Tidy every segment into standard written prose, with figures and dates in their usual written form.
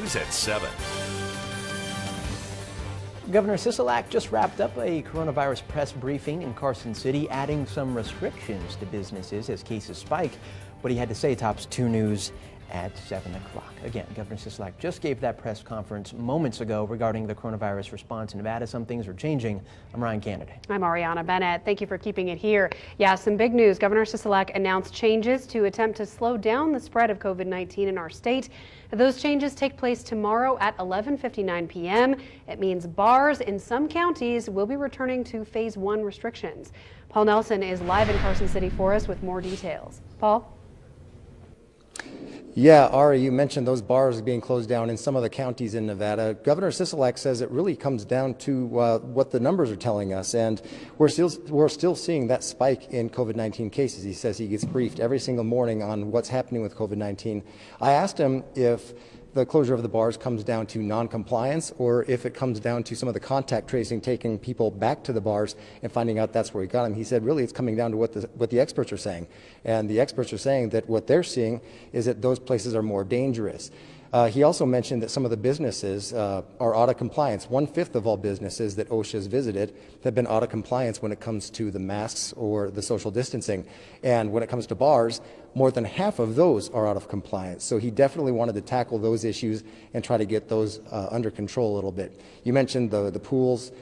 News at 7. Governor Sisolak just wrapped up a coronavirus press briefing in Carson City, adding some restrictions to businesses as cases spike. What he had to say tops 2 News at 7 o'clock. Again, Governor Sisolak just gave that press conference moments ago regarding the coronavirus response in Nevada. Some things are changing. I'm Ryan Kennedy. I'm Ariana Bennett. Thank you for keeping it here. Yeah, some big news. Governor Sisolak announced changes to attempt to slow down the spread of COVID-19 in our state. Those changes take place tomorrow at 11:59 p.m. It means bars in some counties will be returning to phase 1 restrictions. Paul Nelson is live in Carson City for us with more details. Paul? Yeah, Ari, you mentioned those bars being closed down in some of the counties in Nevada. Governor Sisolak says it really comes down to what the numbers are telling us, and we're still seeing that spike in COVID-19 cases. He says he gets briefed every single morning on what's happening with COVID-19. I asked him if the closure of the bars comes down to non-compliance or if it comes down to some of the contact tracing, taking people back to the bars and finding out that's where we got them. He said really it's coming down to what the experts are saying. And the experts are saying that what they're seeing is that those places are more dangerous. He also mentioned that some of the businesses are out of compliance. 1/5 of all businesses that OSHA has visited have been out of compliance when it comes to the masks or the social distancing. And when it comes to bars, more than half of those are out of compliance. So he definitely wanted to tackle those issues and try to get those under control a little bit. You mentioned the pools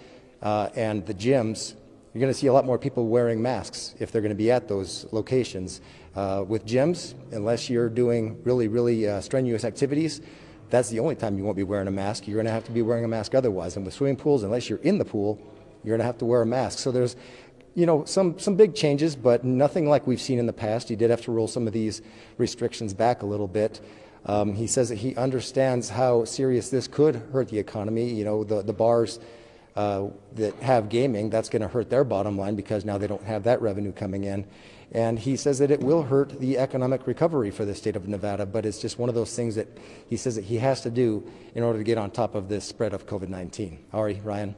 and the gyms. You're going to see a lot more people wearing masks if they're going to be at those locations. With gyms, unless you're doing really strenuous activities, that's the only time you won't be wearing a mask. You're going to have to be wearing a mask otherwise. And with swimming pools, unless you're in the pool, you're going to have to wear a mask. So there's, some big changes, but nothing like we've seen in the past. He did have to roll some of these restrictions back a little bit. He says that he understands how serious this could hurt the economy. The bars that have gaming, that's going to hurt their bottom line because now they don't have that revenue coming in. And he says that it will hurt the economic recovery for the state of Nevada, but it's just one of those things that he says that he has to do in order to get on top of this spread of COVID-19. Ari, Ryan.